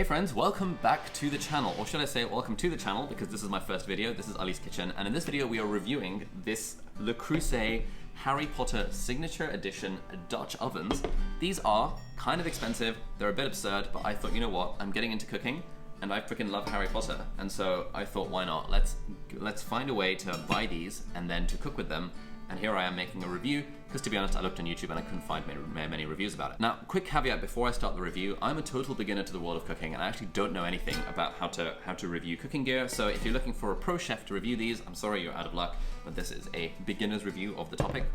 Hey friends, welcome back to the channel, or should I say welcome to the channel, because this is my first video. This is Ali's Kitchen, and in this video we are reviewing this Le Creuset Harry Potter Signature Edition Dutch ovens. These are kind of expensive, they're a bit absurd, but I thought, you know what, I'm getting into cooking, and I freaking love Harry Potter, and so I thought, why not? Let's find a way to buy these and then to cook with them. And here I am making a review, because to be honest, I looked on YouTube and I couldn't find many reviews about it. Now, quick caveat before I start the review, I'm a total beginner to the world of cooking, and I actually don't know anything about how to review cooking gear. So if you're looking for a pro chef to review these, I'm sorry, you're out of luck, but this is a beginner's review of the topic,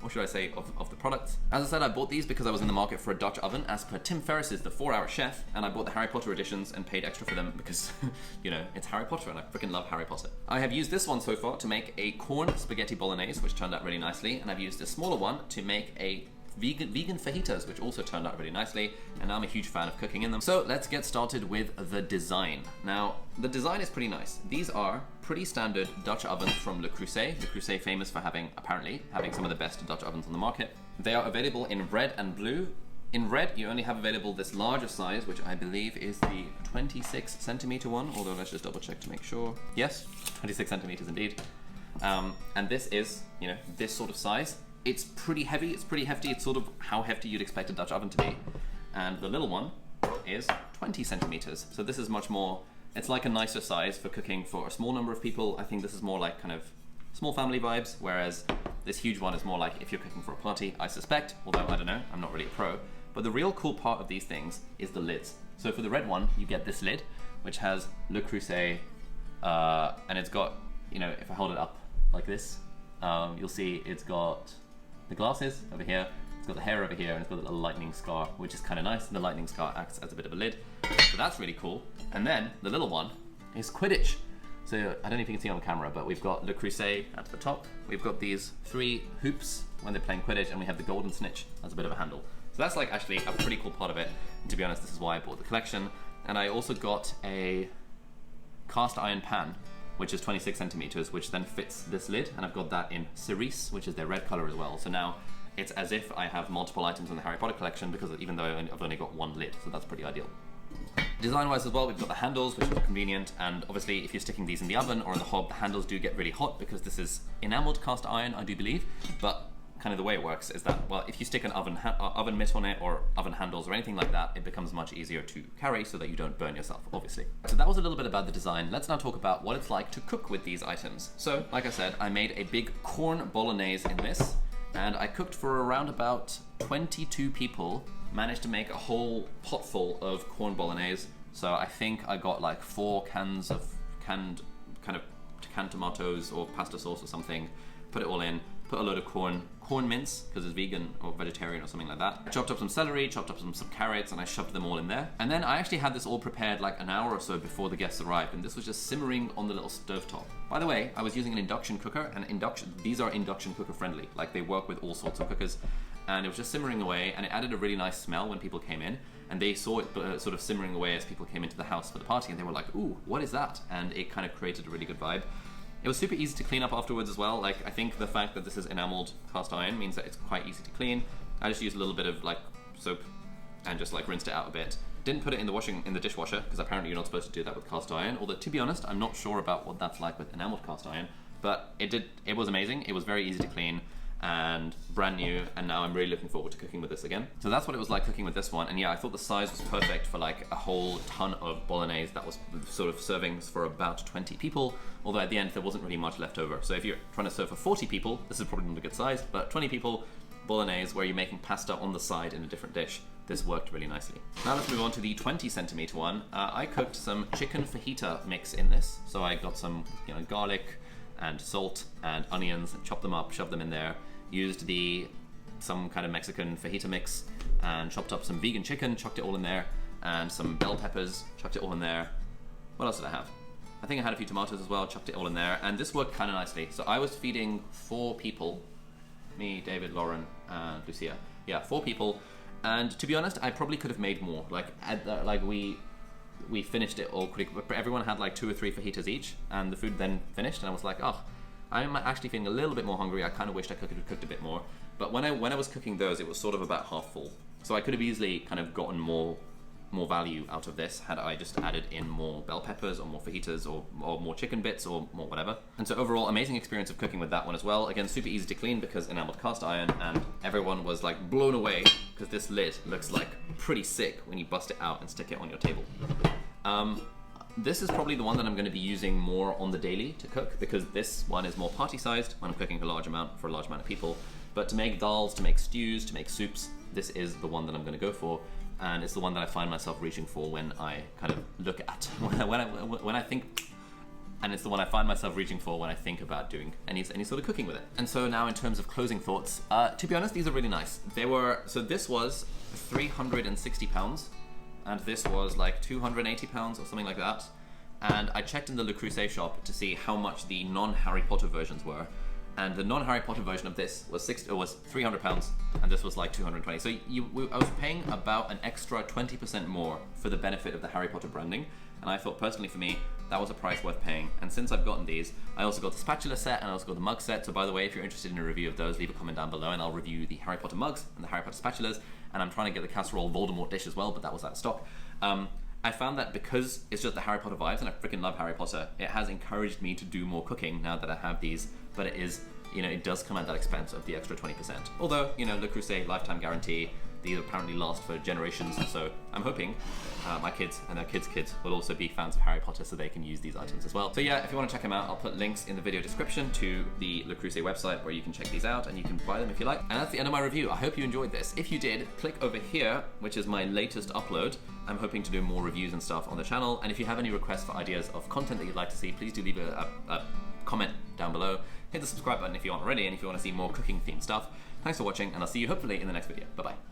or should I say, of the products. As I said, I bought these because I was in the market for a Dutch oven, as per Tim Ferriss's The 4-Hour Chef, and I bought the Harry Potter editions and paid extra for them because, you know, it's Harry Potter and I freaking love Harry Potter. I have used this one so far to make a corn spaghetti bolognese, which turned out really nicely, and I've used a smaller one to make a vegan fajitas, which also turned out really nicely, and now I'm a huge fan of cooking in them. So let's get started with the design. Now, the design is pretty nice. These are pretty standard Dutch ovens from Le Creuset. Le Creuset famous for apparently having some of the best Dutch ovens on the market. They are available in red and blue. In red, you only have available this larger size, which I believe is the 26 centimeter one, although let's just double check to make sure. Yes, 26 centimeters indeed. And this is, you know, this sort of size. It's pretty heavy, it's pretty hefty, it's sort of how hefty you'd expect a Dutch oven to be. And the little one is 20 centimeters. So this is much more, it's like a nicer size for cooking for a small number of people. I think this is more like kind of small family vibes, whereas this huge one is more like if you're cooking for a party, I suspect, although I don't know, I'm not really a pro. But the real cool part of these things is the lids. So for the red one, you get this lid, which has Le Creuset, and it's got, you know, if I hold it up like this, you'll see it's got the glasses over here, it's got the hair over here, and it's got a little lightning scar, which is kind of nice. And the lightning scar acts as a bit of a lid, so that's really cool. And then the little one is Quidditch. So I don't know if you can see on camera, but we've got Le Creuset at the top. We've got these 3 hoops when they're playing Quidditch, and we have the golden snitch as a bit of a handle. So that's like actually a pretty cool part of it. And to be honest, this is why I bought the collection. And I also got a cast iron pan, which is 26 centimeters, which then fits this lid, and I've got that in cerise, which is their red color as well. So now it's as if I have multiple items in the Harry Potter collection, because even though I've only got one lid, so that's pretty ideal. Design-wise as well, we've got the handles, which are convenient, and obviously if you're sticking these in the oven or in the hob, the handles do get really hot because this is enameled cast iron, I do believe, but kind of the way it works is that, well, if you stick an oven mitt on it or oven handles or anything like that, it becomes much easier to carry so that you don't burn yourself, obviously. So that was a little bit about the design. Let's now talk about what it's like to cook with these items. So, like I said, I made a big corn bolognese in this, and I cooked for around about 22 people, managed to make a whole pot full of corn bolognese. So I think I got like 4 cans of canned tomatoes or pasta sauce or something, put it all in, put a load of corn mince, because it's vegan or vegetarian or something like that. Chopped up some celery, chopped up some carrots, and I shoved them all in there. And then I actually had this all prepared like an hour or so before the guests arrived, and this was just simmering on the little stovetop. By the way, I was using an induction cooker, and these are induction cooker friendly. Like, they work with all sorts of cookers. And it was just simmering away, and it added a really nice smell when people came in, and they saw it sort of simmering away as people came into the house for the party, and they were like, ooh, what is that? And it kind of created a really good vibe. It was super easy to clean up afterwards as well. Like, I think the fact that this is enameled cast iron means that it's quite easy to clean. I just used a little bit of like soap and just like rinsed it out a bit. Didn't put it in the dishwasher, because apparently you're not supposed to do that with cast iron, although to be honest, I'm not sure about what that's like with enameled cast iron, but it was amazing. It was very easy to clean and brand new, and now I'm really looking forward to cooking with this again. So that's what it was like cooking with this one, and yeah, I thought the size was perfect for like a whole ton of bolognese that was sort of servings for about 20 people, although at the end there wasn't really much left over. So if you're trying to serve for 40 people, this is probably not a good size, but 20 people, bolognese, where you're making pasta on the side in a different dish, this worked really nicely. Now let's move on to the 20 centimeter one. I cooked some chicken fajita mix in this, so I got some, you know, garlic and salt and onions, and chopped them up, shoved them in there. Used some kind of Mexican fajita mix and chopped up some vegan chicken, chucked it all in there, and some bell peppers, chucked it all in there. What else did I have? I think I had a few tomatoes as well, chucked it all in there, and this worked kind of nicely. So I was feeding 4 people, me, David, Lauren, and Lucia. Yeah, 4 people, and to be honest, I probably could have made more. We finished it all quick, but everyone had like 2 or 3 fajitas each, and the food then finished, and I was like, oh, I'm actually feeling a little bit more hungry. I kind of wished I could have cooked a bit more. But when I was cooking those, it was sort of about half full. So I could have easily kind of gotten more more value out of this had I just added in more bell peppers or more fajitas or more chicken bits or more whatever. And so overall, amazing experience of cooking with that one as well. Again, super easy to clean because enameled cast iron, and everyone was like blown away because this lid looks like pretty sick when you bust it out and stick it on your table. This is probably the one that I'm going to be using more on the daily to cook, because this one is more party sized when I'm cooking a large amount for a large amount of people. But to make dals, to make stews, to make soups, this is the one that I'm going to go for. And it's the one that I find myself reaching for when I kind of look at, when I think, and it's the one I find myself reaching for when I think about doing any sort of cooking with it. And so now in terms of closing thoughts, to be honest, these are really nice. So this was £360, and this was like £280 or something like that. And I checked in the Le Creuset shop to see how much the non-Harry Potter versions were. And the non-Harry Potter version of this was £300, and this was like 220. So I was paying about an extra 20% more for the benefit of the Harry Potter branding. And I thought personally for me, that was a price worth paying. And since I've gotten these, I also got the spatula set and I also got the mug set. So by the way, if you're interested in a review of those, leave a comment down below and I'll review the Harry Potter mugs and the Harry Potter spatulas. And I'm trying to get the casserole Voldemort dish as well, but that was out of stock. I found that because it's just the Harry Potter vibes and I freaking love Harry Potter, it has encouraged me to do more cooking now that I have these, but it is, it does come at that expense of the extra 20%. Although, Le Creuset lifetime guarantee, these apparently last for generations, so I'm hoping my kids and their kids' kids will also be fans of Harry Potter so they can use these items as well. So yeah, if you want to check them out, I'll put links in the video description to the Le Creuset website where you can check these out and you can buy them if you like. And that's the end of my review. I hope you enjoyed this. If you did, click over here, which is my latest upload. I'm hoping to do more reviews and stuff on the channel, and if you have any requests for ideas of content that you'd like to see, please do leave a comment down below. Hit the subscribe button if you aren't already, and if you want to see more cooking themed stuff. Thanks for watching, and I'll see you hopefully in the next video. Bye bye.